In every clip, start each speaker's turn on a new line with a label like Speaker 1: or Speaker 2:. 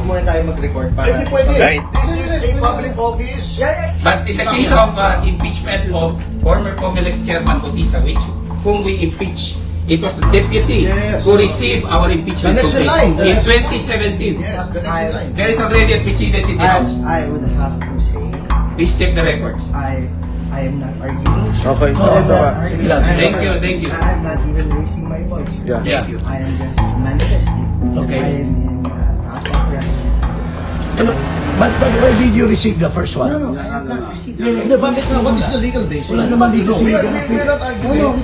Speaker 1: muna tayo mag-record para...
Speaker 2: Ay, hindi pwede.
Speaker 3: Right.
Speaker 2: This is a public office.
Speaker 4: But in the case of impeachment of former COMELEC Chairman Bautista, whom we impeach, it was the deputy
Speaker 2: Yes.
Speaker 4: who received our impeachment
Speaker 2: The next in
Speaker 4: complaint
Speaker 2: line, the
Speaker 4: in
Speaker 2: next in
Speaker 4: 2017.
Speaker 2: Yes, the next in line.
Speaker 4: There is already a precedence in the House.
Speaker 1: I would have to say,
Speaker 4: Please check the records.
Speaker 1: I am not arguing.
Speaker 3: Okay.
Speaker 1: I am not
Speaker 4: Sige
Speaker 1: arguing.
Speaker 4: lang.
Speaker 1: I am
Speaker 4: Thank
Speaker 1: not-
Speaker 4: you, thank you.
Speaker 1: I am not even raising my voice.
Speaker 3: Yeah.
Speaker 4: Thank you.
Speaker 1: I am just manifesting.
Speaker 4: Okay.
Speaker 1: I am in Tapak
Speaker 5: But why did you receive the first one?
Speaker 1: No, I have not received.
Speaker 2: Hindi, bakit na? What is the legal basis?
Speaker 5: Wala naman
Speaker 2: No,
Speaker 5: legal
Speaker 2: we are
Speaker 5: basis.
Speaker 2: not arguing.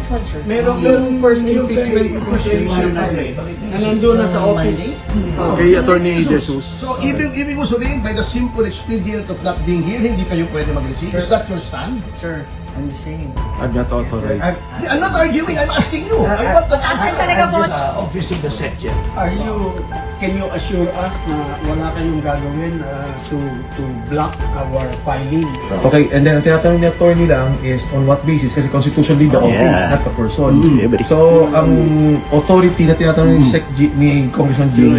Speaker 1: Merong first impeachment proceeding na nandun na sa office.
Speaker 3: Kay Attorney Jesus.
Speaker 2: So, ibig mo sabihin, by the simple expedient of not being here, hindi kayo pwede mag-receive? Is that your stand?
Speaker 1: Sir, I'm just saying.
Speaker 3: I'm not authorized.
Speaker 2: I'm not arguing, I'm asking you. I want an answer.
Speaker 5: Sa office of the section.
Speaker 6: Can you assure us na wala kayong gagawin to block our filing?
Speaker 3: Okay, and then ang tinatanong ni attorney lang is on what basis? Kasi constitutionally the office,
Speaker 5: Yeah.
Speaker 3: not the person.
Speaker 5: Everybody.
Speaker 3: So, ang authority na tinatanong ni Congressman Jim,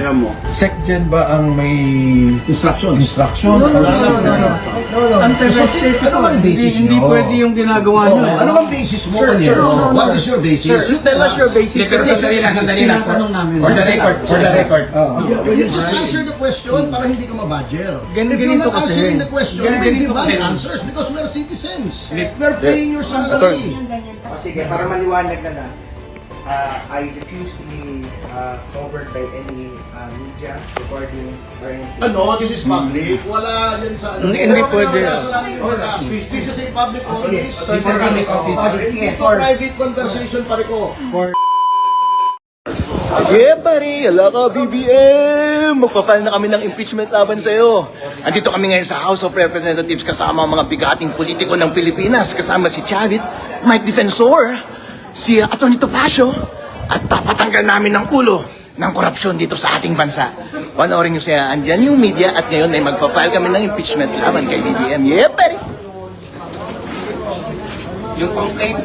Speaker 3: SecGen ba ang may
Speaker 2: Instructions.
Speaker 3: instruction?
Speaker 2: No.
Speaker 6: Anti-restated
Speaker 2: Ano bang basis
Speaker 6: Hindi
Speaker 2: nyo?
Speaker 6: pwede yung ginagawa
Speaker 2: Oh,
Speaker 6: nyo.
Speaker 2: ano bang basis mo kanina? What is your basis? You tell us your basis.
Speaker 4: Hindi, pero sandali lang.
Speaker 6: Tinatanong namin.
Speaker 4: For the record.
Speaker 2: You just answer the question para hindi ka mabadger. If you're
Speaker 6: Ganito
Speaker 2: not
Speaker 6: kasi.
Speaker 2: answering the question, we
Speaker 6: Ganito
Speaker 2: give
Speaker 6: kasi.
Speaker 2: answers because we're citizens.
Speaker 4: Hindi.
Speaker 2: We're paying your salary.
Speaker 1: O sige, para maliwanag na lang. I refuse to be covered by any media recording or anything.
Speaker 2: Ano, this is public. Wala yan sa ano.
Speaker 4: Hindi pwede.
Speaker 2: Wala sa namin yung batas. This is a public office.
Speaker 4: Sige, public office.
Speaker 2: Hindi ito private conversation pare ko.
Speaker 3: Yeah, pare! Ala ka, BBM! Magpapal na kami ng impeachment laban sa'yo. Andito kami ngayon sa House of Representatives kasama ang mga bigating politiko ng Pilipinas. Kasama si Chavit, Mike Defensor, si Atty. Topacio, at papatanggal namin ng ulo ng korupsyon dito sa ating bansa. Panoorin nyo siya, andyan yung media at ngayon ay magpapal kami ng impeachment laban kay BBM. Yeah, pare!
Speaker 4: Yung complaint.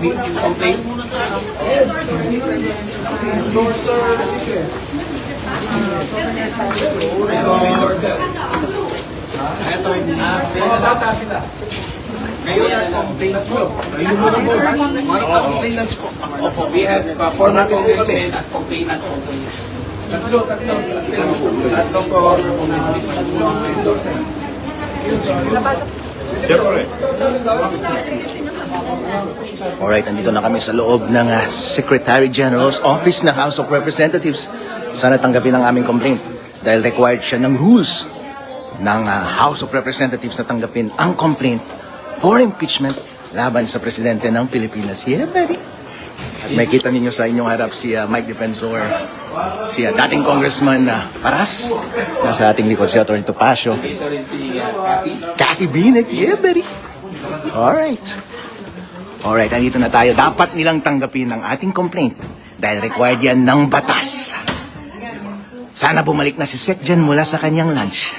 Speaker 2: Kayo na complaint mo. Kayo mo na mo. Mga complainants po. Opo.
Speaker 4: We have former congressmen as complainants also. Tatlong former congressmen.
Speaker 3: Alright, nandito na kami sa loob ng Secretary General's Office ng House of Representatives. Sana tanggapin ang aming complaint dahil required siya ng rules ng House of Representatives na tanggapin ang complaint for impeachment laban sa Presidente ng Pilipinas. Yeah, baby. At may kita ninyo sa inyong harap si Mike Defensor, si dating Congressman Paras, nasa ating likod si Atty. Topacio,
Speaker 4: Dito rin si
Speaker 3: Cathy
Speaker 4: Cathy.
Speaker 3: Binek. Yeah, baby. Alright. Alright, andito na tayo. Dapat nilang tanggapin ang ating complaint dahil required yan ng batas. Sana bumalik na si SecGen mula sa kanyang lunch.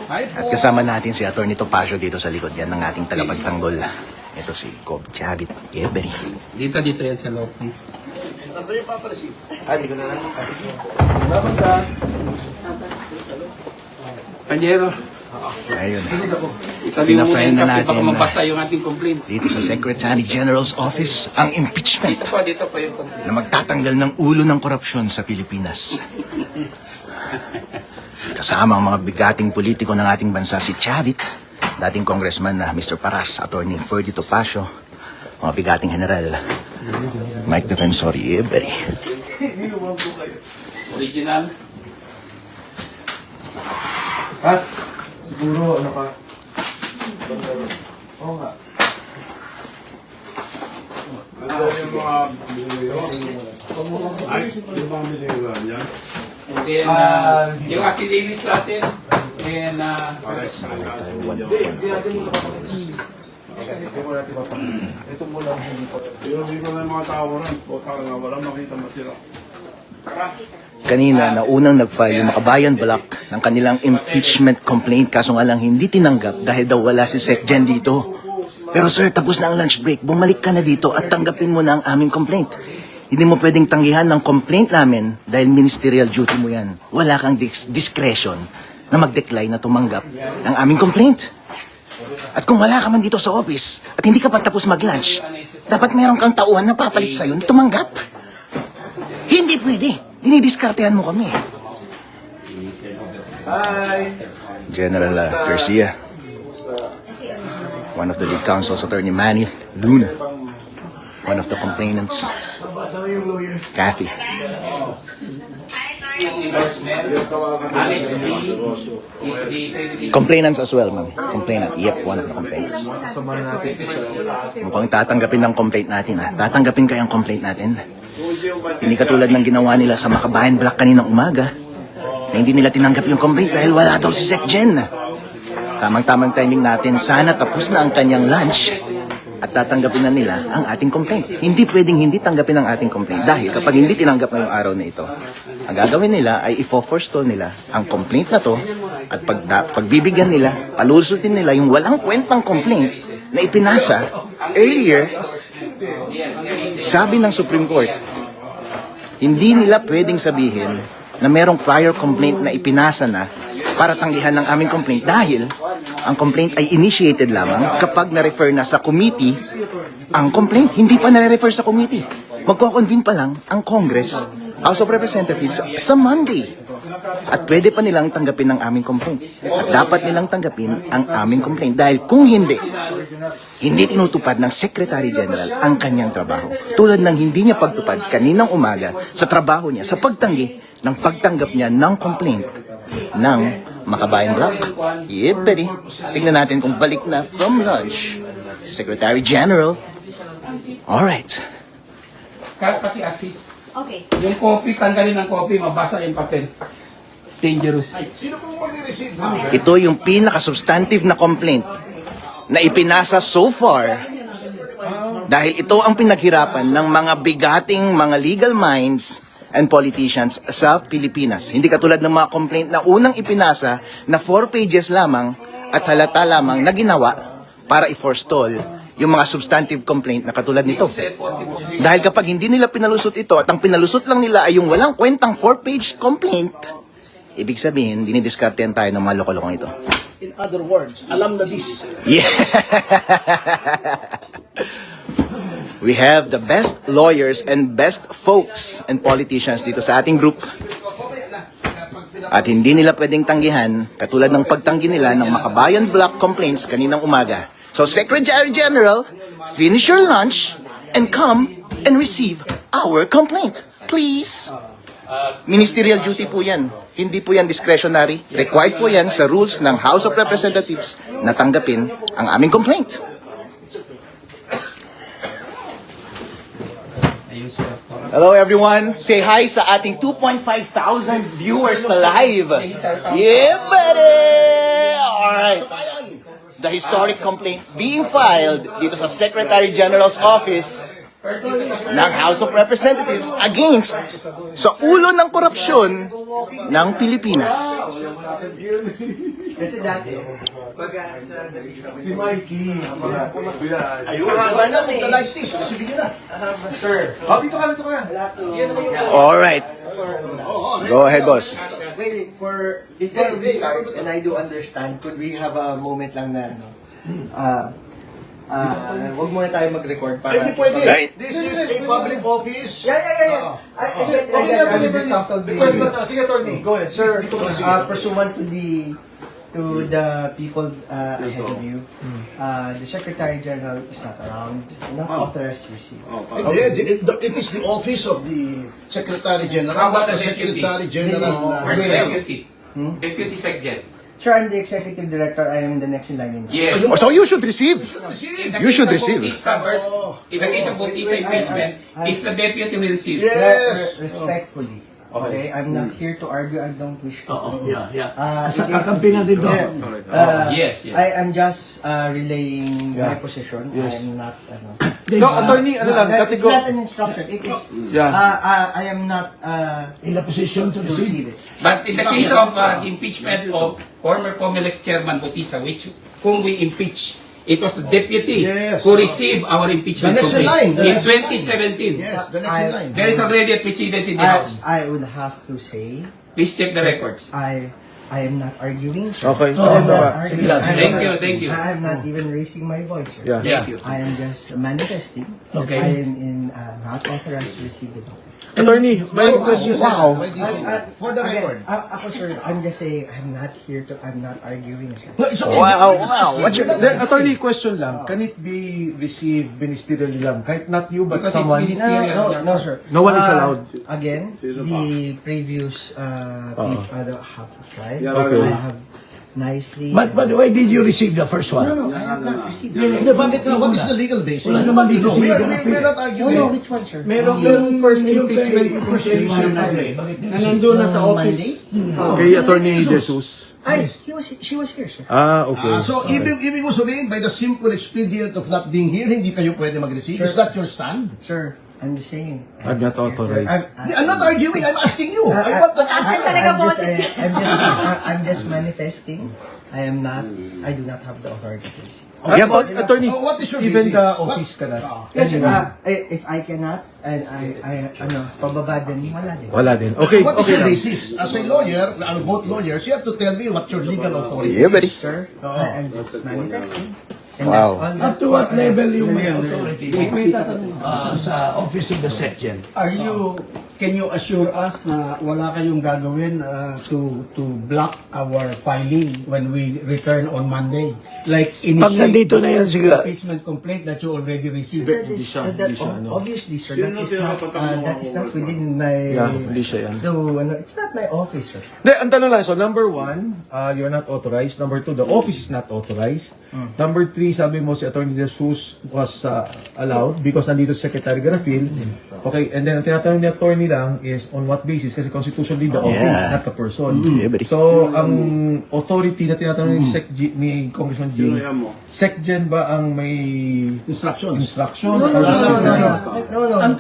Speaker 3: At kasama natin si Atty. Topacio dito sa likod yan ng ating tagapagtanggol. Ito si Cobb Chavit Every.
Speaker 4: Dito yan sa loob, please. Panyero,
Speaker 3: Ayun.
Speaker 4: itabi mo muna
Speaker 3: Pina-file
Speaker 4: yung
Speaker 3: na
Speaker 4: kape
Speaker 3: natin
Speaker 4: baka mabasa yung ating complaint.
Speaker 3: dito sa Secretary General's Office ang impeachment
Speaker 4: Dito po yung complaint.
Speaker 3: na magtatanggal ng ulo ng korupsyon sa Pilipinas. Kasama ang mga bigating politiko ng ating bansa si Chavit, dating congressman na Mr. Paras, Attorney Ferdy Topacio, mga bigating general, Mike Defensor Every.
Speaker 4: Original.
Speaker 3: At siguro ano ka? Oo nga.
Speaker 4: And then, yung affidavits natin. And,
Speaker 3: Ito muna ang hindi ko. Kanina, naunang nag-file yung Makabayan Black ng kanilang impeachment complaint kaso nga lang hindi tinanggap dahil daw wala si SecGen dito. Pero sir, tapos na ang lunch break. Bumalik ka na dito at tanggapin mo na ang aming complaint. Hindi mo pwedeng tanggihan ng complaint namin dahil ministerial duty mo yan. Wala kang discretion na mag-decline na tumanggap ng aming complaint. At kung wala ka man dito sa office at hindi ka pa tapos mag-lunch, dapat meron kang tauhan na papalit sa'yo na tumanggap. Hindi pwede. Dinidiskartehan mo kami. General Garcia, one of the lead counsel's attorney Manny Luna, one of the complainants, Kathy. Complainants as well, ma'am. Complainant. Yep, one of the complainants. Mukhang tatanggapin ng complaint natin, ha? Tatanggapin kayang complaint natin. Hindi katulad ng ginawa nila sa Makabayan Block kaninang umaga, na hindi nila tinanggap yung complaint dahil wala daw si Sec Jen. Tamang-tamang timing natin, sana tapos na ang kanyang lunch at tatanggapin na nila ang ating complaint. Hindi pwedeng hindi tanggapin ang ating complaint dahil kapag hindi tinanggap ngayong araw na ito, ang gagawin nila ay i-forestall nila ang complaint na to at pagbibigyan nila, palusutin nila yung walang kwentang complaint na ipinasa earlier. Sabi ng Supreme Court, hindi nila pwedeng sabihin na merong prior complaint na ipinasa na para tanggihan ng aming complaint dahil ang complaint ay initiated lamang kapag na-refer na sa committee ang complaint. Hindi pa na-refer sa committee. Magko-convene pa lang ang Congress, House of Representatives sa Monday. At pwede pa nilang tanggapin ang aming complaint. At dapat nilang tanggapin ang aming complaint dahil kung hindi tinutupad ng Secretary General ang kanyang trabaho. Tulad ng hindi niya pagtupad kaninang umaga sa trabaho niya, sa pagtanggi ng pagtanggap niya ng complaint ng Makabayan Block. Yep, buddy. Tingnan natin kung balik na from lunch Secretary General. Alright.
Speaker 4: Kahit pati assist.
Speaker 7: Okay.
Speaker 4: Yung copy, tanggalin ng copy, mabasa yung papel. It's dangerous.
Speaker 2: Sino pong mag-receive?
Speaker 3: Ito yung pinaka-substantive na complaint na ipinasa so far dahil ito ang pinaghirapan ng mga bigating mga legal minds and politicians sa Pilipinas. Hindi katulad ng mga complaint na unang ipinasa na 4 pages lamang at halata lamang na ginawa para i-forestall yung mga substantive complaint na katulad nito. Dahil kapag hindi nila pinalusot ito at ang pinalusot lang nila ay yung walang kwentang 4-page complaint, ibig sabihin, dinidiskartehan tayo ng mga loko-lokong ito.
Speaker 2: In other words, alam na this.
Speaker 3: Yeah. We have the best lawyers and best folks and politicians dito sa ating group. At hindi nila pwedeng tanggihan, katulad ng pagtanggi nila ng Makabayan Block complaints kaninang umaga. So, Secretary General, finish your lunch and come and receive our complaint. Please. Ministerial duty po yan. Hindi po yan discretionary. Required po yan sa rules ng House of Representatives na tanggapin ang aming complaint. Hello everyone. Say hi sa ating 2,500 viewers sa live. Yeah, buddy! Alright. The historic complaint being filed dito sa Secretary General's office ng House of Representatives against sa ulo ng korupsyon ng Pilipinas.
Speaker 1: Kasi dati, pag sa
Speaker 5: Si Mikey.
Speaker 2: Ayun, wala na, magta-nice this. Sige na.
Speaker 1: sir,
Speaker 5: Dito ka.
Speaker 3: Alright. Go ahead, boss.
Speaker 1: wait, before we start, and I do understand, could we have a moment lang na, wag muna tayo mag-record para...
Speaker 2: Ay, hindi pwede.
Speaker 3: Right.
Speaker 2: This is a public office.
Speaker 1: Yeah. I will just talk to the...
Speaker 5: Sige, Tony. Go ahead.
Speaker 1: Sir, pursuant to the people ahead of you, the Secretary General is not around, not authorized to receive.
Speaker 2: It is the office of the Secretary General,
Speaker 4: How about
Speaker 2: not the
Speaker 4: the deputy?
Speaker 2: Secretary General.
Speaker 4: Where's the
Speaker 2: himself.
Speaker 4: deputy? Deputy Secgen.
Speaker 1: Sir, I'm the Executive Director. I am the next in line.
Speaker 4: Yes.
Speaker 3: Oh, so you should receive. You should receive.
Speaker 4: In the case of Bautista impeachment, it's the deputy who will receive.
Speaker 2: Yes.
Speaker 1: Respectfully. Okay, I'm not here to argue. I don't wish to.
Speaker 5: Sa kakampi natin to.
Speaker 4: Yes.
Speaker 1: I am just relaying my position. I am not,
Speaker 5: No, attorney,
Speaker 1: it's not an instruction. It is, I am not
Speaker 5: In a position to
Speaker 1: to
Speaker 5: receive.
Speaker 1: receive it.
Speaker 4: But in the case of impeachment of former COMELEC Chairman Bautista, whom we impeach, it was the deputy
Speaker 2: Yes.
Speaker 4: who received our impeachment
Speaker 2: The next in
Speaker 4: complaint
Speaker 2: line,
Speaker 4: in
Speaker 2: the next
Speaker 4: 2017.
Speaker 2: Yes, the next in line.
Speaker 4: There is already a precedence in the House.
Speaker 1: I would have to say,
Speaker 4: Please check the records.
Speaker 1: I I am not arguing, sir.
Speaker 3: Okay.
Speaker 1: I am not
Speaker 3: Okay.
Speaker 1: arguing.
Speaker 4: Thank you.
Speaker 1: I am not even raising my voice, sir.
Speaker 3: Yeah.
Speaker 4: Thank you.
Speaker 1: I am just manifesting that
Speaker 5: Okay.
Speaker 1: I am not authorized to receive the document.
Speaker 3: Attorney, may
Speaker 2: Why
Speaker 3: question.
Speaker 2: you say that? Why do you say that? For the record.
Speaker 1: Ako, sir, I'm just saying, I'm not arguing, sir.
Speaker 2: No, it's okay.
Speaker 3: Wow, wow. What's your...
Speaker 2: That's-
Speaker 6: Attorney, question lang. Can it be received ministerially lang? Kahit not you, but
Speaker 4: Because it's
Speaker 6: someone...
Speaker 4: ministerial.
Speaker 1: No, sir.
Speaker 3: No one is allowed.
Speaker 1: Again, the previous have tried.
Speaker 3: Okay.
Speaker 1: I have nicely.
Speaker 5: But why did you receive the first one?
Speaker 1: No, I have not received.
Speaker 2: Hindi, bakit nga? What is the legal basis?
Speaker 5: Wala naman dito
Speaker 2: No,
Speaker 5: sa legal
Speaker 2: we're not arguing.
Speaker 1: No, which one, sir?
Speaker 6: Merong first impeachment proceeding na nandun na sa office.
Speaker 3: Kay Attorney Jesus.
Speaker 1: She was here, sir.
Speaker 3: Okay.
Speaker 2: So, ibig mo sabihin, by the simple expedient of not being here, hindi kayo pwede mag-receive? Is that your stand?
Speaker 1: Sir, I'm just saying.
Speaker 3: I'm not authorized.
Speaker 2: I'm not arguing, I'm asking you. I want an answer.
Speaker 1: I'm just manifesting. I do not have the authority to receive.
Speaker 3: Yeah, but Attorney,
Speaker 2: What is your
Speaker 6: Even
Speaker 2: basis?
Speaker 6: the office ka na.
Speaker 1: Yes, sir. If I cannot, and pababa din, wala din.
Speaker 3: wala din. Okay,
Speaker 2: What is
Speaker 3: okay
Speaker 2: your
Speaker 3: lang.
Speaker 2: basis? As a lawyer, are both lawyers, you have to tell me what your legal authority
Speaker 3: Yeah, buddy.
Speaker 1: Sir, I'm just manifesting. And
Speaker 3: Wow.
Speaker 1: that's all.
Speaker 5: Up to what level yung may authority sa office of the section?
Speaker 6: Can you assure us na wala kayong gagawin to block our filing when we return on Monday? Like
Speaker 5: Pag nandito na yan, sige.
Speaker 6: impeachment complaint that you already received.
Speaker 1: Obviously, sir, that is not within my.
Speaker 3: Yeah, hindi siya yan.
Speaker 1: It's not my office, sir.
Speaker 6: Hindi, ang tanong lang, so number 1, you're not authorized. Number 2, the office is not authorized. Number 3, sabi mo si Attorney Jesus was allowed because nandito si Secretary Garfield. Okay, and then ang tinatanong ni Attorney lang is on what basis? Kasi constitutionally the office,
Speaker 3: Yeah.
Speaker 6: not the person.
Speaker 3: Yeah, buddy.
Speaker 6: So, ang authority na tinatanong ni Congressman Jing, SecGen ba ang may
Speaker 2: Instructions.
Speaker 6: instructions?
Speaker 1: No.
Speaker 2: So, ano ang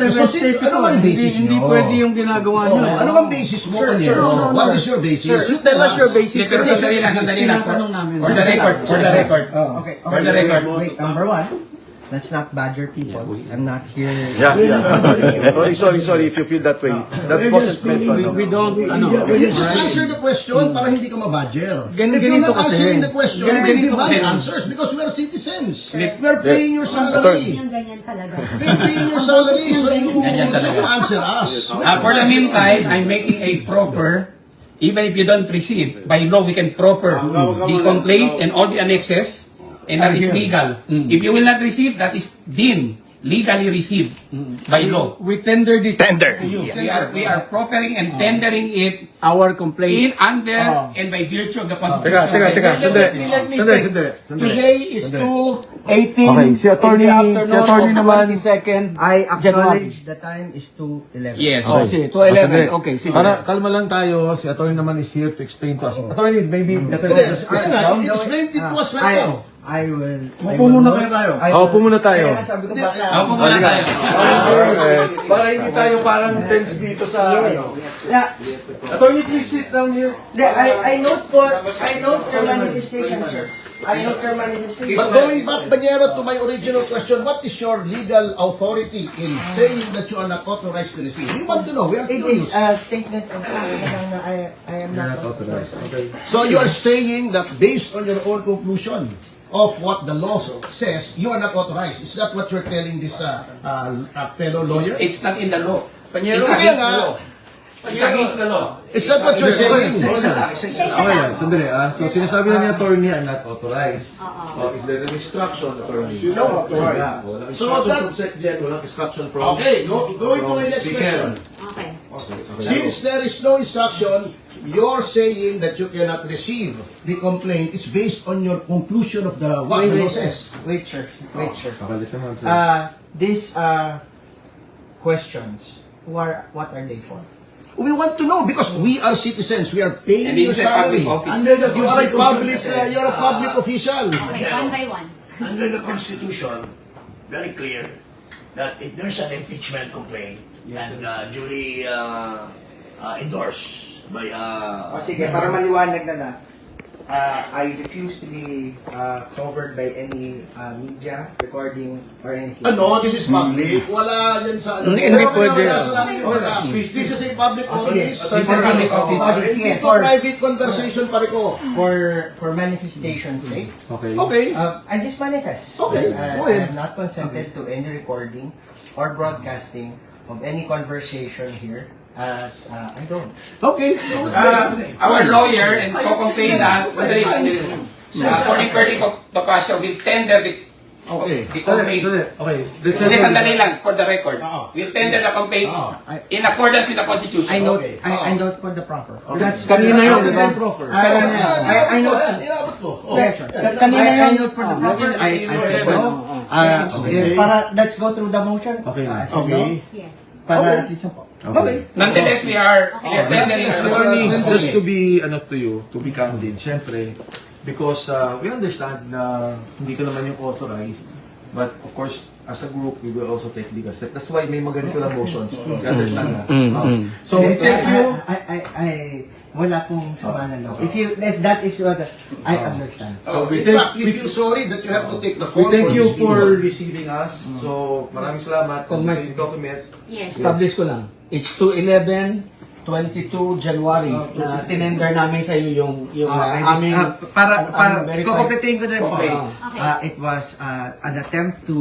Speaker 2: basis
Speaker 6: Hindi
Speaker 2: nyo?
Speaker 6: pwede yung ginagawa
Speaker 2: Oh,
Speaker 6: nyo.
Speaker 2: ano ang basis mo kanyo? What is your basis? You tell us.
Speaker 6: basis.
Speaker 4: Pero sandali lang.
Speaker 6: Tinatanong namin.
Speaker 4: For the record.
Speaker 1: Okay,
Speaker 4: For the record.
Speaker 1: wait, number 1, let's not badger people. I'm not here.
Speaker 3: Yeah. Sorry if you feel that way. That wasn't meant to.
Speaker 6: We don't,
Speaker 2: You just answer the question para hindi ka mabadger. If you're
Speaker 6: Ganito
Speaker 2: not
Speaker 6: kasi.
Speaker 2: answering the question, we demand answers because we are citizens. We are paying your salary.
Speaker 7: Yung ganyan talaga.
Speaker 2: We're paying your salary, so you answer us.
Speaker 4: For the meantime, I'm making a proper, even if you don't receive, by law we can proper the complaint and all the annexes, and that is legal. If you will not receive, that is deemed legally received by law.
Speaker 6: We tender the
Speaker 3: Tender.
Speaker 4: We are proppering and tendering it
Speaker 6: our
Speaker 4: in,
Speaker 6: complaint.
Speaker 4: under, and by virtue of the Constitution.
Speaker 3: Teka. Sandali.
Speaker 6: Today is 2:18
Speaker 3: Okay, si attorney-
Speaker 6: in the afternoon
Speaker 3: si attorney
Speaker 6: of
Speaker 3: naman.
Speaker 6: 22nd
Speaker 1: I
Speaker 6: January.
Speaker 1: acknowledge the time is 2:11.
Speaker 4: Yes.
Speaker 6: Oh, sige, 2:11. Okay, sige.
Speaker 8: Para kalma lang tayo, si attorney naman is here to explain to us. Attorney, maybe better
Speaker 2: Hindi,
Speaker 8: just
Speaker 2: kaya nga, explain it to us right now.
Speaker 1: I will.
Speaker 6: Upo muna kayo tayo.
Speaker 8: Upo muna tayo.
Speaker 1: Kaya sabi ko baka.
Speaker 4: Ako muna tayo.
Speaker 8: Para hindi tayo parang tense dito sa
Speaker 1: Yes. Yeah.
Speaker 8: Attorney, please sit down here.
Speaker 1: I note your manifestation, sir. I note your manifestation.
Speaker 2: But going back, Banyero, to my original question, what is your legal authority in saying that you are not authorized to receive? We want to know. We are
Speaker 1: It
Speaker 2: curious.
Speaker 1: is a statement of fact na I am not authorized.
Speaker 2: So you are saying that based on your own conclusion of what the law says, you are not authorized. Is that what you're telling this fellow lawyer?
Speaker 4: It's not in the law. It's
Speaker 2: Kaya
Speaker 4: against
Speaker 2: nga,
Speaker 4: the law. It's against the law.
Speaker 2: is that what you're saying?
Speaker 8: Okay lang, sandali So sinasabi na ni attorney, I'm not authorized. Is there an instruction, attorney? No. Walang
Speaker 2: So
Speaker 8: instruction
Speaker 2: that-
Speaker 8: from SecGen, walang instruction from...
Speaker 2: Okay, going to my next question.
Speaker 7: Okay.
Speaker 2: Since there is no instruction, you're saying that you cannot receive the complaint is based on your conclusion of the what the law says.
Speaker 1: Wait, sir.
Speaker 8: Pakalit naman, sir.
Speaker 1: These questions, what are they for?
Speaker 2: We want to know because we are citizens. We are paying
Speaker 4: And
Speaker 2: your
Speaker 4: this is a public
Speaker 2: salary.
Speaker 4: office.
Speaker 2: You are a public, you're a public official.
Speaker 7: Okay, one by one.
Speaker 5: Under the Constitution, very clear that if there's an impeachment complaint and duly endorsed by
Speaker 1: Sige, para maliwanag na. I refuse to be covered by any media recording or anything.
Speaker 2: Ano, this is public. Wala yan sa ano.
Speaker 3: Hindi pwede.
Speaker 2: Wala sa namin yung pag-ask. This is a public office.
Speaker 4: Public office.
Speaker 2: Hindi to private conversation pare ko.
Speaker 1: For manifestation's sake,
Speaker 6: Okay.
Speaker 2: Okay.
Speaker 1: I just manifest.
Speaker 2: Okay, go
Speaker 1: I
Speaker 2: ahead.
Speaker 1: have not consented to any recording or broadcasting of any conversation here, as I don't.
Speaker 2: Okay.
Speaker 4: Our lawyer and co-complainant, according to Topacio, will tender the
Speaker 2: Okay.
Speaker 4: complaint.
Speaker 6: Okay. Let's
Speaker 4: Hindi, sandali lang, for the record.
Speaker 2: Oo.
Speaker 4: We'll tender the complaint
Speaker 2: Oo.
Speaker 4: in accordance with the Constitution.
Speaker 1: I note,
Speaker 2: Okay.
Speaker 1: I note for the proper.
Speaker 6: That's
Speaker 1: Kanina yun,
Speaker 6: di
Speaker 1: di ba? I know.
Speaker 2: Inabot ko.
Speaker 1: Yes, sir.
Speaker 2: Kanina
Speaker 1: I note for the proper. I said no. Para let's go through the motion.
Speaker 6: Okay.
Speaker 1: I said no.
Speaker 7: Yes.
Speaker 1: Para at least po.
Speaker 2: Okay.
Speaker 4: Nonetheless, we are tendering our
Speaker 6: Attorney,
Speaker 4: complaint.
Speaker 6: just to be to be candid, syempre, because we understand na hindi ka naman yung authorized, but of course, as a group, we will also take legal steps. That's why may mga ganito lang motions. You understand na? So, we thank you.
Speaker 1: Wala pong sama na loob. If that is what I understand.
Speaker 2: So,
Speaker 6: we
Speaker 2: in
Speaker 6: thank-
Speaker 2: fact, we feel sorry that you have to take the
Speaker 6: We
Speaker 2: fall
Speaker 6: thank
Speaker 2: for
Speaker 6: you
Speaker 2: this
Speaker 6: for
Speaker 2: video.
Speaker 6: receiving us. So, maraming salamat. Kung may documents,
Speaker 7: Yes.
Speaker 9: Establish ko lang. It's 2/11/22 January na tinender namin sa iyo yung aming
Speaker 1: para
Speaker 9: verified.
Speaker 1: kukumpletin ko na rin po.
Speaker 9: Okay.
Speaker 1: It was an attempt to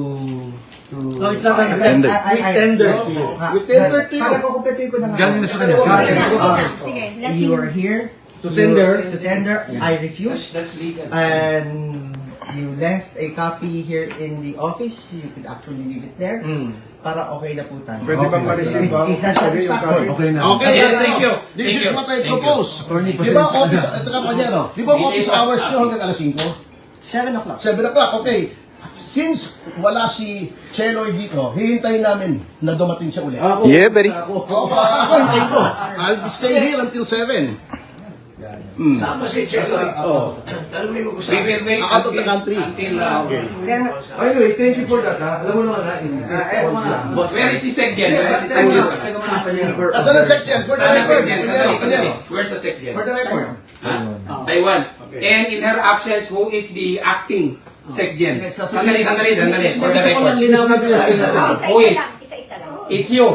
Speaker 9: No, it's not an attempt. We tendered to you.
Speaker 2: We tendered to you.
Speaker 1: Para kukumpletin ko na nga.
Speaker 6: galing na sa kanya.
Speaker 7: Sige, let
Speaker 1: You
Speaker 7: him...
Speaker 1: are here
Speaker 9: To tender.
Speaker 1: to tender. I refused.
Speaker 4: That's legal.
Speaker 1: And you left a copy here in the office. You could actually leave it there. Para okay na po tayo.
Speaker 8: Pwede bang ma-receive ba?
Speaker 1: Is that satisfactory?
Speaker 6: Okay na.
Speaker 2: Okay,
Speaker 4: Yes,
Speaker 2: ano,
Speaker 4: thank you.
Speaker 2: This
Speaker 4: Thank
Speaker 2: is
Speaker 4: you.
Speaker 2: what I
Speaker 4: Thank you.
Speaker 2: propose. Di ba office, Panyero, di ba office hours nyo hanggang alas 5?
Speaker 1: 7 o'clock.
Speaker 2: 7 o'clock, okay. Since wala si Cheloy dito, hihintayin namin na dumating siya ulit.
Speaker 3: Yeah, buddy.
Speaker 2: Ako, hintayin ko. I'll stay here until 7.
Speaker 5: Sama si Cheloy. Tanungin mo ko
Speaker 4: We
Speaker 5: sa
Speaker 4: will wait
Speaker 2: Out of the country.
Speaker 4: until
Speaker 1: Then,
Speaker 6: Anyway, thank you for that. Alam mo naman na,
Speaker 4: where is the section? Where is the section?
Speaker 2: Asan ang section? For the
Speaker 4: Saan ang
Speaker 2: record.
Speaker 4: section? Sandali. Where's the section?
Speaker 2: For the record.
Speaker 4: Taiwan. And in her absence, who is the acting section? Sandali. For the
Speaker 9: Gusto ko lang
Speaker 4: record.
Speaker 9: linawin ko sa
Speaker 4: Who is?
Speaker 7: Isa-isa lang.
Speaker 4: It's you.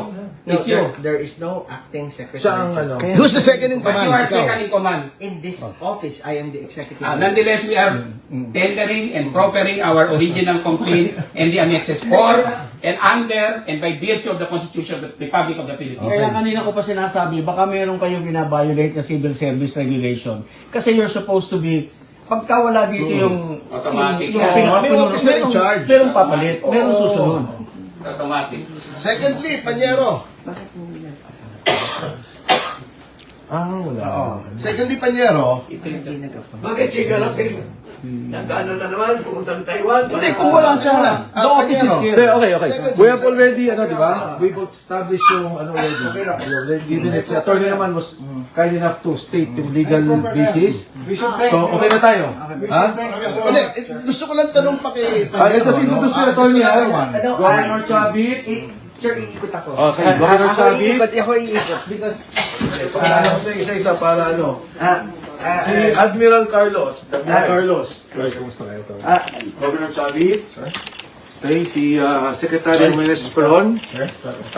Speaker 1: no,
Speaker 4: It's you.
Speaker 1: there is no acting secretary.
Speaker 6: Siya ang ano.
Speaker 2: Who's the second in
Speaker 4: But
Speaker 2: command?
Speaker 4: you are
Speaker 2: Ikaw.
Speaker 4: second in command.
Speaker 1: In this office, I am the executive.
Speaker 4: Nonetheless, we are tendering and proffering our original complaint and the annexes for and under and by virtue of the Constitution of the Republic of the Philippines.
Speaker 9: Kaya kanina ko pa sinasabi, baka meron kayong binabiolate na civil service regulation. Kasi you're supposed to be, pagka wala dito yung
Speaker 4: Automatic.
Speaker 9: yung
Speaker 2: May officer in charge.
Speaker 9: merong papalit, merong susunod.
Speaker 4: It's automatic.
Speaker 2: Secondly, Panyero.
Speaker 6: Wala.
Speaker 2: Secondly, Panyero.
Speaker 5: Bakit si Galapin? Nagano na naman, pumunta ng Taiwan.
Speaker 9: Hindi, kung wala siya, the office is here.
Speaker 6: Okay. We have already, di ba? We've established yung, already. We already given it. Si attorney naman was kind enough to state yung legal basis. So, okay na tayo. Ha?
Speaker 2: Hindi, gusto ko lang tanong pa kay Panyero.
Speaker 6: Ito si Tutus si attorney, ha?
Speaker 1: Ano,
Speaker 6: Governor Chavit.
Speaker 1: Sir, iikot ako.
Speaker 6: Okay, Governor Chavit.
Speaker 1: Ako iikot because
Speaker 6: Para sa isa-isa, para ano. Si
Speaker 1: uh,
Speaker 6: Admiral Carlos. Carlos. Governor Chavit. Okay, si Secretary Menes Peron.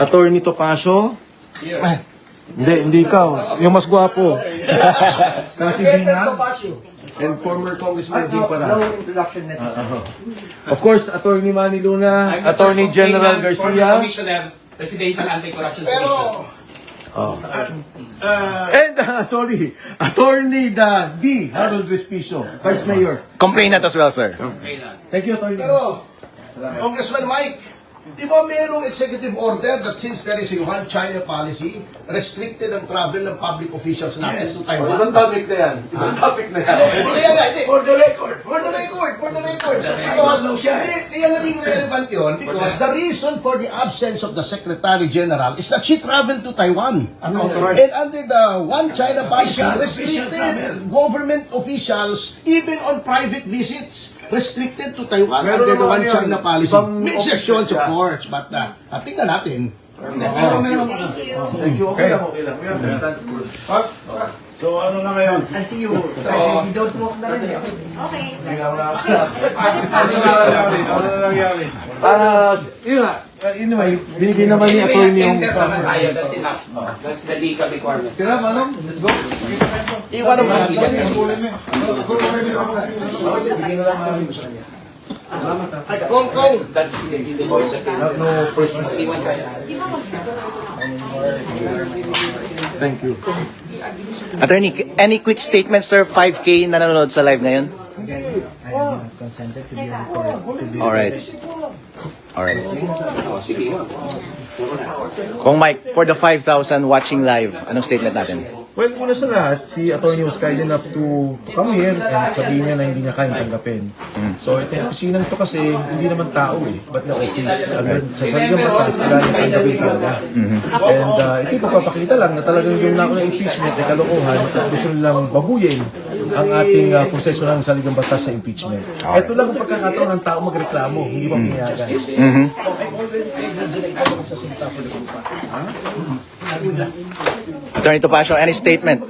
Speaker 6: Attorney Topacio. Hindi ikaw. Yung mas gwapo. Cathy Bina. And former Congressman Jing
Speaker 1: no
Speaker 6: Para.
Speaker 1: introduction necessary.
Speaker 6: Of course, Attorney Manny Luna,
Speaker 4: I'm the
Speaker 6: Attorney
Speaker 4: first
Speaker 6: General
Speaker 4: complainant, former
Speaker 6: Garcia,
Speaker 4: Commissioner, Presidential Anti-Corruption
Speaker 2: Pero,
Speaker 4: Commission.
Speaker 6: and sorry, Attorney D. Harold Respicio, Vice Mayor.
Speaker 3: Complainant as well, sir.
Speaker 4: Okay na.
Speaker 6: Thank you, Attorney.
Speaker 2: pero, Congressman Mike, di ba merong executive order that since there is a one China policy, restricted ang travel ng public officials natin to Taiwan?
Speaker 6: Ibang topic na yan. Ibang topic na yan.
Speaker 2: Hindi kaya nga, hindi.
Speaker 5: For the record.
Speaker 2: For the record. Because, hindi, kaya naging relevant yun because the reason for the absence of the Secretary General is that she traveled to Taiwan. And under the one China policy, restricted government officials, even on private visits, restricted to Taiwan
Speaker 6: Meron
Speaker 2: under the
Speaker 6: naman
Speaker 2: one
Speaker 6: yun.
Speaker 2: China policy.
Speaker 6: Ibang
Speaker 2: May exceptions, of
Speaker 6: office,
Speaker 2: course, but tingnan natin.
Speaker 9: Pero meron
Speaker 7: Thank you.
Speaker 6: Thank you. Okay lang. We understand.
Speaker 10: So ano na ngayon?
Speaker 1: I'll see you. Friday, we don't walk na rin yun.
Speaker 7: Okay.
Speaker 10: Ano na nangyari?
Speaker 6: Yun nga, yun naman, binigay naman ni attorney yung...
Speaker 4: Tender naman tayo, that's enough. That's the legal requirement.
Speaker 6: Tira, Manong, let's go.
Speaker 2: Iwan naman namin yan. Ay, Kong!
Speaker 4: That's
Speaker 6: No personal. Thank you.
Speaker 3: Attorney, any quick statements, sir? 5K na nanonood sa live ngayon?
Speaker 1: Again, I am not consented to be on court to be
Speaker 3: Alright. Alright.
Speaker 4: Oh, sige.
Speaker 3: Kung Mike, for the 5,000 watching live, anong statement natin?
Speaker 6: Well, una sa lahat, si attorney was kind enough to come here and sabihin niya na hindi niya kayang tanggapin. So, itong opisinang to kasi hindi naman tao eh. Ba't na office? Sa saligang batas, kailangan niya tanggapin talaga. And ito ipapakita lang na talagang yung nauna impeachment ay kalokohan at gusto nilang babuyin ang ating proseso ng saligang batas sa impeachment. Ito lang ang pagkakataon ng tao magreklamo, hindi ba pinayagan?
Speaker 3: Attorney Topacio, any statement?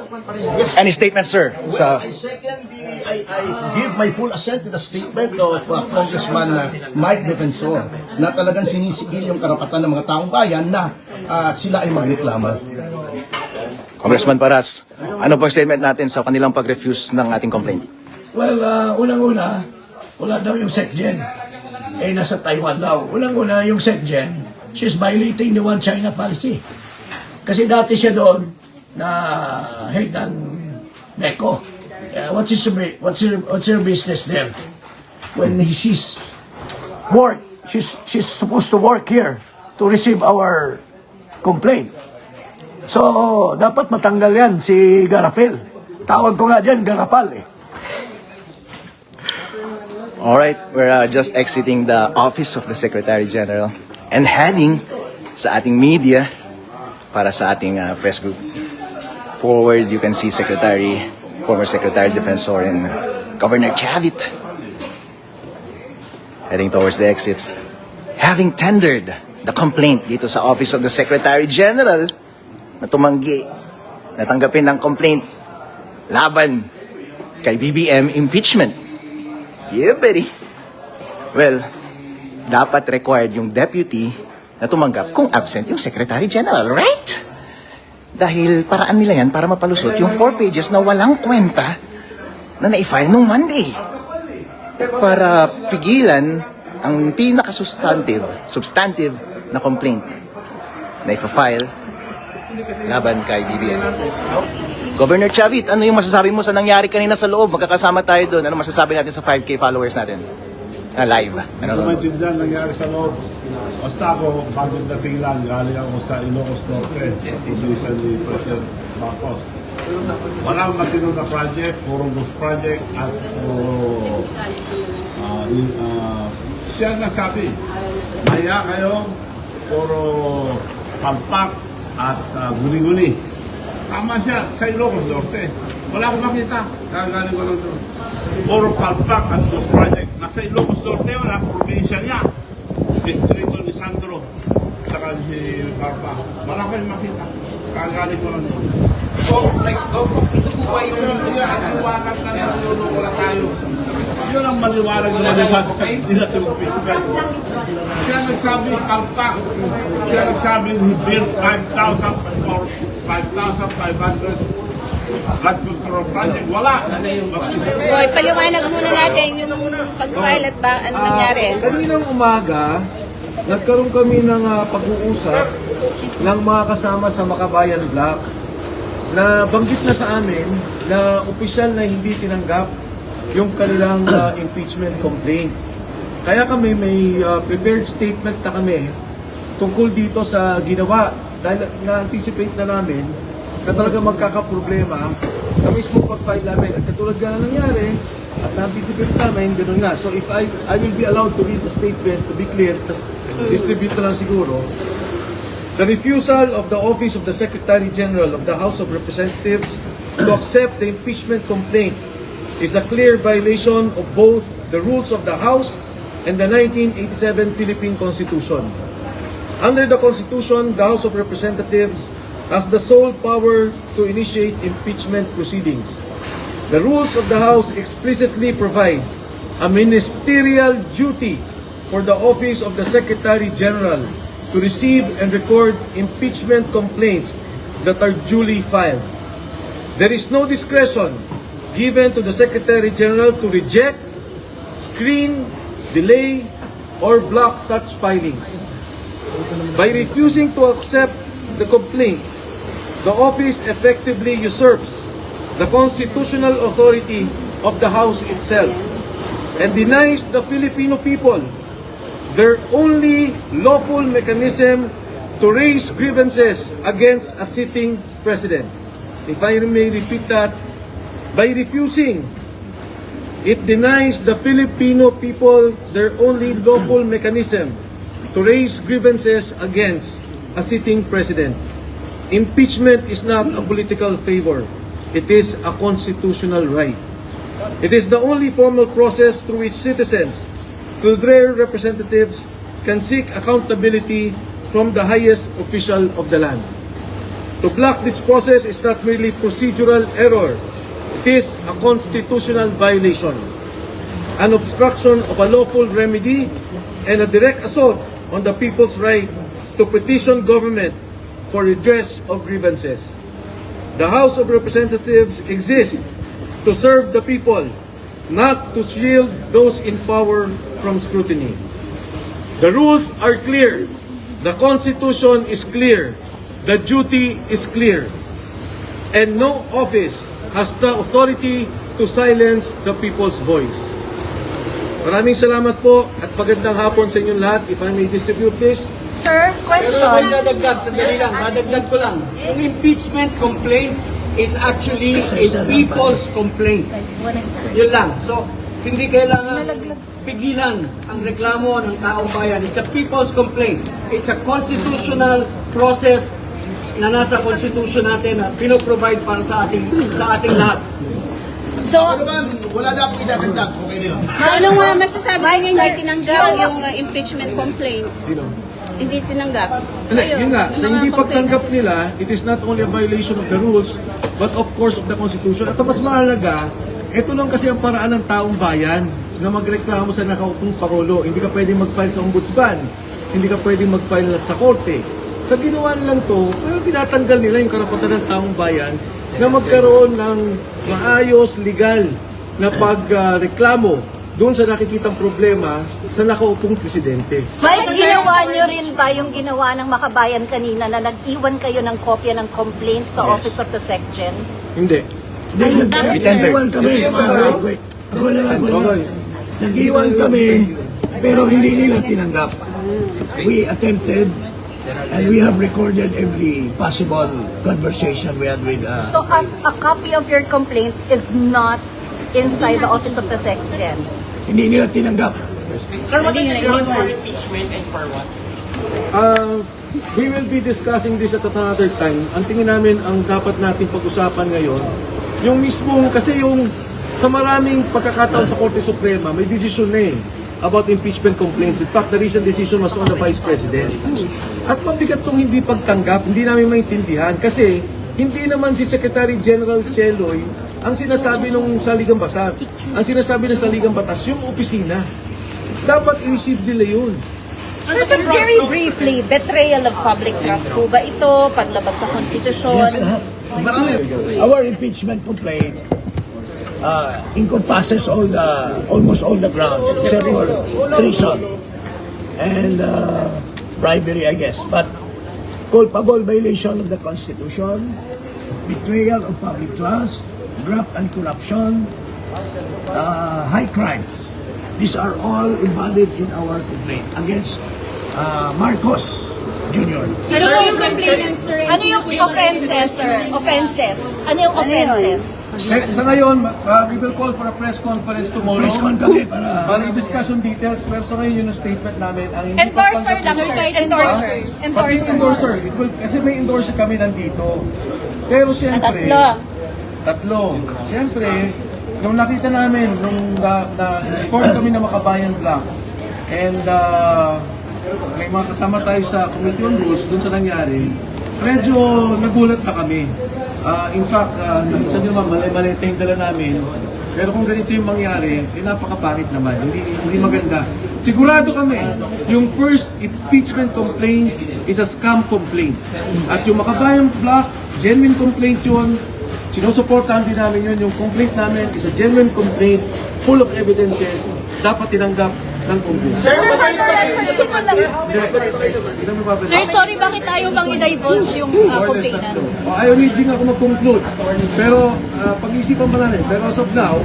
Speaker 3: Any statement, sir?
Speaker 2: Well, I second I give my full assent to the statement of Congressman Mike Defensor na talagang sinisigil yung karapatan ng mga taong bayan na sila ay magreklamo.
Speaker 3: Congressman Paras, ano po ang statement natin sa kanilang pag-refuse ng ating complaint?
Speaker 5: Well, unang-una, wala daw yung SecGen. Eh, nasa Taiwan daw. Unang-una, yung SecGen, she's violating the One China policy. Kasi dati siya doon na head ng MECO. What's her business there? When she's supposed to work here to receive our complaint. So, dapat matanggal yan si Garapel. Tawag ko nga dyan, Garapal eh.
Speaker 3: Alright, we're just exiting the office of the Secretary General and heading sa ating media para sa ating press group. Forward, you can see former Secretary Defensor and Governor Chavit heading towards the exits. Having tendered the complaint dito sa office of the Secretary General na tumanggi, natanggapin ng complaint laban kay BBM impeachment. Yeah, buddy. Well, dapat required yung deputy na tumanggap kung absent yung Secretary General, right? Dahil paraan nila yan para mapalusot yung 4 pages na walang kwenta na na-file nung Monday. Para pigilan ang substantive na complaint na ipa-file laban kay BBM. Governor Chavit, ano yung masasabi mo sa nangyari kanina sa loob? Magkakasama tayo doon. Ano masasabi natin sa 5K followers natin? Live.
Speaker 10: Ano ko maintindihan nangyari sa loob? Basta ako, bagong dating lang, galing ako sa Ilocos Norte, position ni President Marcos. Walang matinong na project, puro ghost project, at puro siya nagsabi, maya kayo, puro pampak at guni-guni. Tama siya, sa Ilocos Norte. Wala akong makita, kagaling ko lang doon. Puro palpak at ghost project. Nasa Ilocos Norte, wala, probinsya niya. Distrito ni Sandro, saka si Barba. Wala akong makita, kagaling ko lang doon.
Speaker 2: Let's go. Ito po ba yung
Speaker 10: Maliwanag na nalulungo na tayo. Yun ang maliwanag na maliwanag. Hindi na tumipisipan. Siya nagsabi, palpak. Siya nagsabi, he built 5,000 or 5,500 flood control project. Wala.
Speaker 7: Boy, paliwanag muna natin yung pag-file at ba, ano nangyari?
Speaker 6: Kaninang umaga, nagkaroon kami ng pag-uusap ng mga kasama sa Makabayan Block na banggit na sa amin na opisyal na hindi tinanggap yung kanilang impeachment complaint. Kaya kami may prepared statement na kami tungkol dito sa ginawa dahil na-anticipate na namin na talaga magkakaproblema sa mismo pag-file namin. At katulad nga na nangyari, at na-anticipate namin, gano'n nga. So if I will be allowed to read the statement, to be clear, distribute na lang siguro. The refusal of the Office of the Secretary General of the House of Representatives to accept the impeachment complaint is a clear violation of both the rules of the House and the 1987 Philippine Constitution. Under the Constitution, the House of Representatives has the sole power to initiate impeachment proceedings. The rules of the House explicitly provide a ministerial duty for the office of the Secretary General to receive and record impeachment complaints that are duly filed. There is no discretion given to the Secretary General to reject, screen, delay, or block such filings. By refusing to accept the complaint, the office effectively usurps the constitutional authority of the House itself and denies the Filipino people their only lawful mechanism to raise grievances against a sitting president. If I may repeat that, by refusing, it denies the Filipino people their only lawful mechanism to raise grievances against a sitting president. Impeachment is not a political favor. It is a constitutional right. It is the only formal process through which citizens, through their representatives, can seek accountability from the highest official of the land. To block this process is not merely procedural error. It is a constitutional violation, an obstruction of a lawful remedy, and a direct assault on the people's right to petition government for redress of grievances. The House of Representatives exists to serve the people, not to shield those in power from scrutiny. The rules are clear. The Constitution is clear. The duty is clear. And no office has the authority to silence the people's voice. Maraming salamat po at magandang hapon sa inyong lahat. If I may distribute this.
Speaker 7: Sir, question.
Speaker 9: Sandali lang, madagdag ko lang. Yung impeachment complaint is actually a people's complaint. Yun lang. So, hindi kailangan pigilan ang reklamo ng taong bayan. It's a people's complaint. It's a constitutional process na nasa constitution natin na pinoprovide para sa ating lahat.
Speaker 7: So,
Speaker 2: Ano naman, wala na akong idadagdag. Okay na yun.
Speaker 7: ano nga masasabi niya hindi tinanggap yung impeachment complaint? Hindi tinanggap.
Speaker 6: Hindi,
Speaker 7: Ayun,
Speaker 6: yun nga,
Speaker 7: yung
Speaker 6: sa
Speaker 7: mga
Speaker 6: hindi
Speaker 7: complaint.
Speaker 6: pagtanggap nila, it is not only a violation of the rules, but of course of the Constitution. At mas mahalaga, ito lang kasi ang paraan ng taong bayan na magreklamo sa nakaupong Pangulo. Hindi ka pwedeng mag-file sa ombudsman, hindi ka pwedeng mag-file sa korte. Sa ginawa nilang to, pero tinatanggal nila yung karapatan ng taong bayan na magkaroon ng maayos, legal na pagreklamo doon sa nakikitang problema sa nakaupong presidente.
Speaker 11: May ginawa nyo rin ba yung ginawa ng Makabayan kanina na nag-iwan kayo ng kopya ng complaint sa Office of the SecGen?
Speaker 6: Hindi.
Speaker 5: Nag-iwan kami. Wait.
Speaker 6: Okay.
Speaker 5: Nag-iwan kami, pero hindi nila tinanggap. We attempted, and we have recorded every possible conversation we had with...
Speaker 11: So as a copy of your complaint is not inside the Office of the SecGen?
Speaker 5: Hindi nila tinanggap.
Speaker 9: Sir, what are the grounds for impeachment and for what?
Speaker 6: We will be discussing this at another time. Ang tingin namin, ang dapat natin pag-usapan ngayon, yung mismong, kasi yung sa maraming pagkakataon sa Korte Suprema, may decision na about impeachment complaints. In fact, the recent decision was on the Vice President. At mabigat itong hindi pagtanggap, hindi namin maintindihan kasi hindi naman si Secretary General Cheloy ang sinasabi ng Saligang Batas. Ang sinasabi ng Saligang Batas, yung opisina. Dapat i-receive nila yun.
Speaker 11: Sir, but very briefly, betrayal of public trust po ba ito? Paglabag sa konstitusyon?
Speaker 5: Our impeachment complaint encompasses almost all the ground except for treason and bribery, I guess. But culpable violation of the Constitution, betrayal of public trust, graft and corruption, high crimes. These are all embodied in our complaint against Marcos Jr.
Speaker 7: Ano po yung complainant, sir?
Speaker 11: Ano yung offenses, sir? Offenses? Ano yung offenses?
Speaker 6: Sa ngayon, we will call for a press conference tomorrow.
Speaker 5: Press con kami para
Speaker 6: i-discuss yung details. Pero sa ngayon, yun ang statement namin. Ang hindi
Speaker 7: Endorser lang,
Speaker 6: pagtanggap-
Speaker 7: sir. Endorser.
Speaker 6: Pati yung endorser. Kasi may endorser kami nandito. Pero siyempre, tatlo. Siyempre, nung nakita namin, nung na-inform kami na Makabayan Black, and may mga kasama tayo sa Committee on Rules, dun sa nangyari, medyo nagulat na kami. In fact, nakita nyo naman, mali-mali yung dala namin. Pero kung ganito yung mangyari, napakapangit naman. Hindi maganda. Sigurado kami, yung first impeachment complaint is a scam complaint. At yung Makabayan Block, genuine complaint yun. Sinusuportahan din namin yun. Yung complaint namin is a genuine complaint, full of evidences. Dapat tinanggap ng Congress.
Speaker 11: Sir, sorry, bakit ayaw bang i-divulge yung complainant?
Speaker 6: Ayaw ni Jing ako mag-conclude. Pero pag-iisipan pa namin. Pero as of now,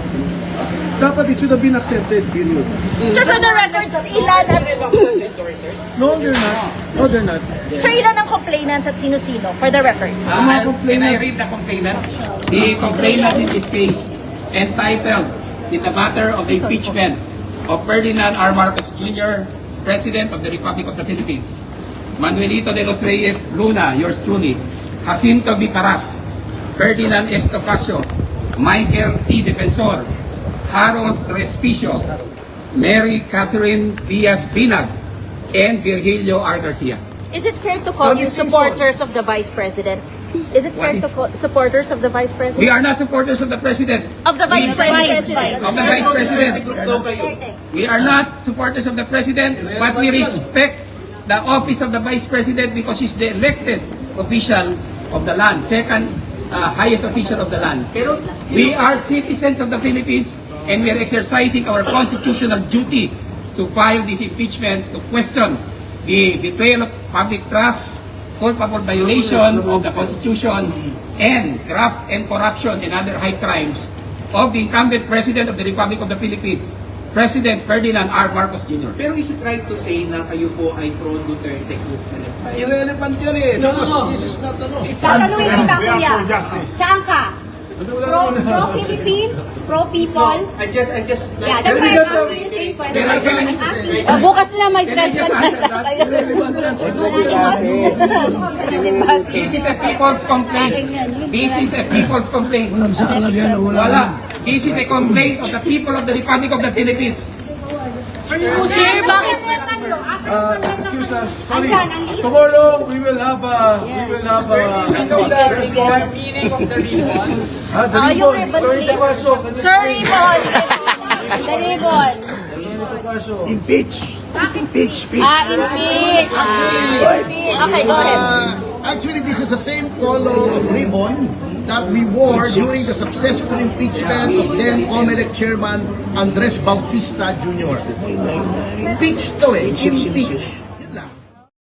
Speaker 6: dapat it should have been accepted, period.
Speaker 11: Sir, for the records, ilan at...
Speaker 6: No, they're not. No, they're not.
Speaker 11: Sir, ilan ang complainants at sino-sino? For the record.
Speaker 4: Can I read the complainants? The complainants in this case entitled in the matter of the impeachment of Ferdinand R. Marcos Jr., President of the Republic of the Philippines, Manuelito de los Reyes Luna, yours truly, Jacinto B. Paras, Ferdinand S. Topacio, Michael T. Defensor, Harold Respicio, Mary Catherine Diaz Binag, and Virgilio R. Garcia.
Speaker 11: Is it fair to call you supporters of the Vice President? Is it fair to call supporters of the Vice President?
Speaker 4: We are not supporters of the President.
Speaker 11: Of the Vice President.
Speaker 4: Of the Vice President. We are not supporters of the President, but we respect the office of the Vice President because he's the elected official of the land, second highest official of the land. We are citizens of the Philippines and we are exercising our constitutional duty to file this impeachment to question the betrayal of public trust, culpable violation of the Constitution, and graft and corruption and other high crimes of the incumbent President of the Republic of the Philippines, President Ferdinand R. Marcos Jr.
Speaker 12: Pero is it right to say na kayo po ay pro-Duterte group na nag-file?
Speaker 2: Irrelevant yun eh. Because this is not ano.
Speaker 13: Tatanungin kita, kuya. Saan ka? Pro-Philippines? Pro-people?
Speaker 12: I'm just
Speaker 13: Yeah, that's why I'm asking the same question.
Speaker 7: Bukas na may press
Speaker 4: Can I just answer that? This is a people's complaint. This is a people's complaint. Wala. This is a complaint of the people of the Republic of the Philippines.
Speaker 7: Sir, bakit?
Speaker 6: Excuse us. Sorry. Tomorrow we will have
Speaker 9: meaning of the ribbon.
Speaker 6: the ribbon. Sorry, Topacio.
Speaker 7: Sir, ribbon. The ribbon.
Speaker 5: Impeach. Impeach.
Speaker 7: Impeach. Okay, go ahead.
Speaker 2: Actually, this is the same color of ribbon that we wore during the successful impeachment of then COMELEC Chairman Andres Bautista Jr. Impeach to eh. Impeach.